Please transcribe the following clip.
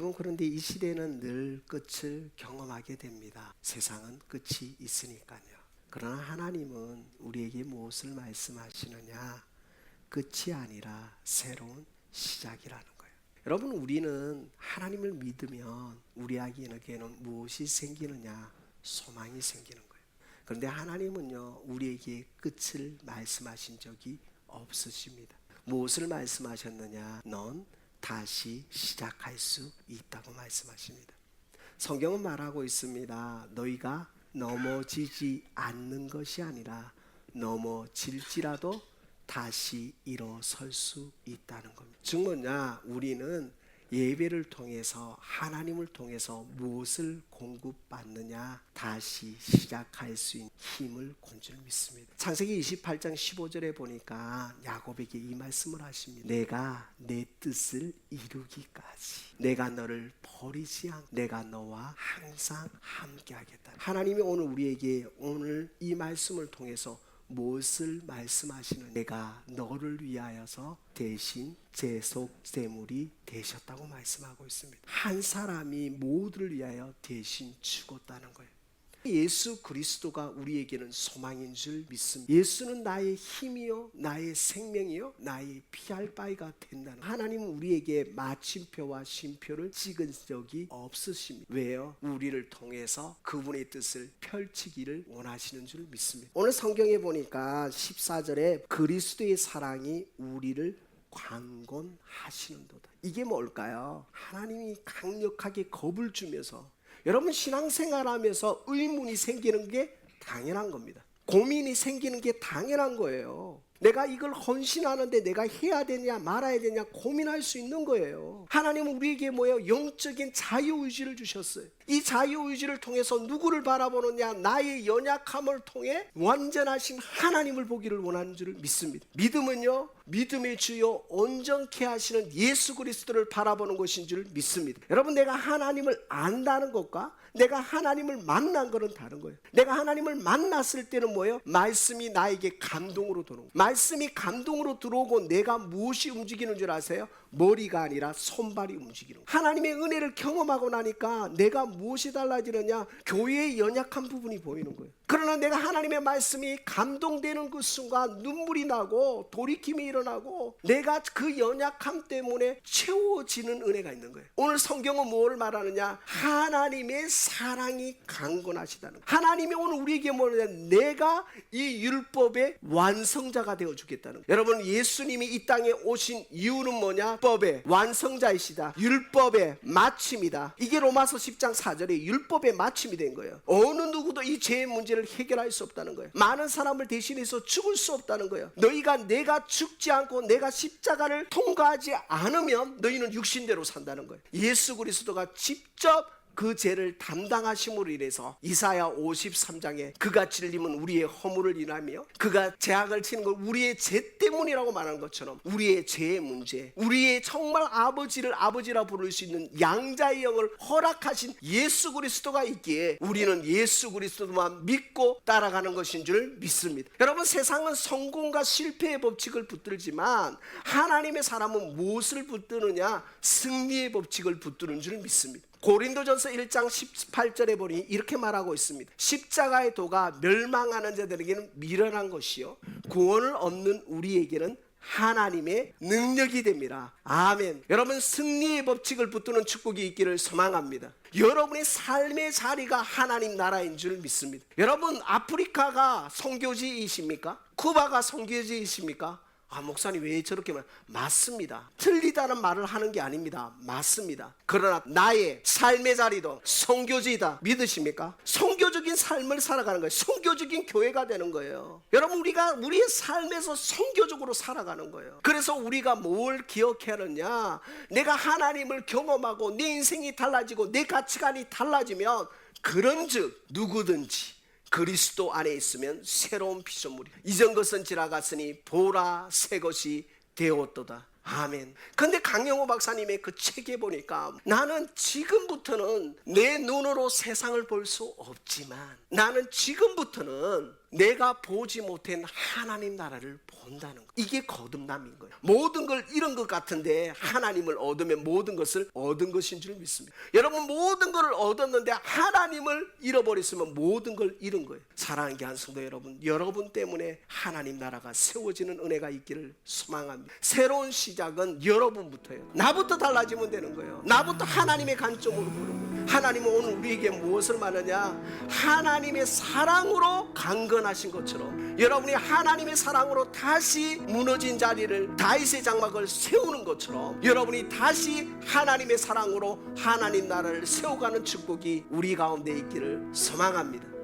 여러분, 그런데 이 시대는 늘 끝을 경험하게 됩니다. 세상은 끝이 있으니까요. 그러나 하나님은 우리에게 무엇을 말씀하시느냐? 끝이 아니라 새로운 시작이라는 거예요. 여러분, 우리는 하나님을 믿으면 우리에게는 무엇이 생기느냐? 소망이 생기는 거예요. 그런데 하나님은요, 우리에게 끝을 말씀하신 적이 없으십니다. 무엇을 말씀하셨느냐? 넌 다시 시작할 수 있다고 말씀하십니다. 성경은 말하고 있습니다. 너희가 넘어지지 않는 것이 아니라 넘어질지라도 다시 일어설 수 있다는 겁니다. 즉 뭐냐? 우리는 예배를 통해서, 하나님을 통해서 무엇을 공급받느냐? 다시 시작할 수 있는 힘을 건 줄 믿습니다. 창세기 28장 15절에 보니까 야곱에게 이 말씀을 하십니다. 내가 내 뜻을 이루기까지 내가 너를 버리지 않고 내가 너와 항상 함께 하겠다. 하나님이 오늘 우리에게 오늘 이 말씀을 통해서 무엇을 말씀하시는? 내가 너를 위하여서 대신 제속제물이 되셨다고 말씀하고 있습니다. 한 사람이 모두를 위하여 대신 죽었다는 거예요. 예수 그리스도가 우리에게는 소망인 줄 믿습니다. 예수는 나의 힘이요, 나의 생명이요, 나의 피할 바위가 된다는. 하나님은 우리에게 마침표와 쉼표를 찍은 적이 없으십니다. 왜요? 우리를 통해서 그분의 뜻을 펼치기를 원하시는 줄 믿습니다. 오늘 성경에 보니까 14절에 그리스도의 사랑이 우리를 강권하시는도다. 이게 뭘까요? 하나님이 강력하게 겁을 주면서, 여러분, 신앙생활하면서 의문이 생기는 게 당연한 겁니다. 고민이 생기는 게 당연한 거예요. 내가 이걸 헌신하는데 내가 해야 되냐 말아야 되냐 고민할 수 있는 거예요. 하나님은 우리에게 뭐예요? 영적인 자유의지를 주셨어요. 이 자유의지를 통해서 누구를 바라보느냐? 나의 연약함을 통해 완전하신 하나님을 보기를 원하는 줄 믿습니다. 믿음은요, 믿음의 주요 온전케 하시는 예수 그리스도를 바라보는 것인 줄 믿습니다. 여러분, 내가 하나님을 안다는 것과 내가 하나님을 만난 것은 다른 거예요. 내가 하나님을 만났을 때는 뭐예요? 말씀이 나에게 감동으로 들어오고, 말씀이 감동으로 들어오고 내가 무엇이 움직이는 줄 아세요? 머리가 아니라 손발이 움직이는 거예요. 하나님의 은혜를 경험하고 나니까 내가 무엇이 달라지느냐? 교회의 연약한 부분이 보이는 거예요. 그러나 내가 하나님의 말씀이 감동되는 그 순간 눈물이 나고 돌이킴이 일어나고 내가 그 연약함 때문에 채워지는 은혜가 있는 거예요. 오늘 성경은 무엇을 말하느냐? 하나님의 사랑이 강건하시다는 거예요. 하나님이 오늘 우리에게 뭐냐? 내가 이 율법의 완성자가 되어주겠다는 거예요. 여러분, 예수님이 이 땅에 오신 이유는 뭐냐? 율법의 완성자이시다. 율법의 마침이다. 이게 로마서 10장 4절에 율법의 마침이 된 거예요. 어느 누구도 이 죄의 문제를 해결할 수 없다는 거예요. 많은 사람을 대신해서 죽을 수 없다는 거예요. 내가 죽지 않고 내가 십자가를 통과하지 않으면 너희는 육신대로 산다는 거예요. 예수 그리스도가 직접 그 죄를 담당하심으로 인해서 이사야 53장에 그가 찔림은 우리의 허물을 인하며 그가 재앙을 치는 건 우리의 죄 때문이라고 말하는 것처럼 우리의 죄의 문제, 우리의 정말 아버지를 아버지라 부를 수 있는 양자의 영을 허락하신 예수 그리스도가 있기에 우리는 예수 그리스도만 믿고 따라가는 것인 줄 믿습니다. 여러분, 세상은 성공과 실패의 법칙을 붙들지만 하나님의 사람은 무엇을 붙드느냐? 승리의 법칙을 붙드는 줄 믿습니다. 고린도전서 1장 18절에 보니 이렇게 말하고 있습니다. 십자가의 도가 멸망하는 자들에게는 미련한 것이요 구원을 얻는 우리에게는 하나님의 능력이 됩니다. 아멘. 여러분, 승리의 법칙을 붙드는 축복이 있기를 소망합니다. 여러분의 삶의 자리가 하나님 나라인 줄 믿습니다. 여러분, 아프리카가 선교지이십니까? 쿠바가 선교지이십니까? 목사님 왜 저렇게 말? 맞습니다. 틀리다는 말을 하는 게 아닙니다. 맞습니다. 그러나 나의 삶의 자리도 선교지이다. 믿으십니까? 선교적인 삶을 살아가는 거예요. 선교적인 교회가 되는 거예요. 여러분, 우리가 우리의 삶에서 선교적으로 살아가는 거예요. 그래서 우리가 뭘 기억해야 하느냐? 내가 하나님을 경험하고 내 인생이 달라지고 내 가치관이 달라지면 그런즉 누구든지 그리스도 안에 있으면 새로운 피조물이 이전 것은 지나갔으니 보라 새 것이 되었도다. 아멘. 근데 강영호 박사님의 그 책에 보니까 나는 지금부터는 내 눈으로 세상을 볼 수 없지만 나는 지금부터는 내가 보지 못한 하나님 나라를 본다는 거. 이게 거듭남인 거예요. 모든 걸 잃은 것 같은데 하나님을 얻으면 모든 것을 얻은 것인 줄 믿습니다. 여러분, 모든 걸 얻었는데 하나님을 잃어버렸으면 모든 걸 잃은 거예요. 사랑하는 귀한 성도 여러분, 여러분 때문에 하나님 나라가 세워지는 은혜가 있기를 소망합니다. 새로운 시작은 여러분부터예요. 나부터 달라지면 되는 거예요. 나부터 하나님의 관점으로 보는 거예요. 하나님은 오늘 우리에게 무엇을 말하냐? 하나님의 사랑으로 강건하신 것처럼 여러분이 하나님의 사랑으로 다시 무너진 자리를, 다윗의 장막을 세우는 것처럼 여러분이 다시 하나님의 사랑으로 하나님 나라를 세워가는 축복이 우리 가운데 있기를 소망합니다.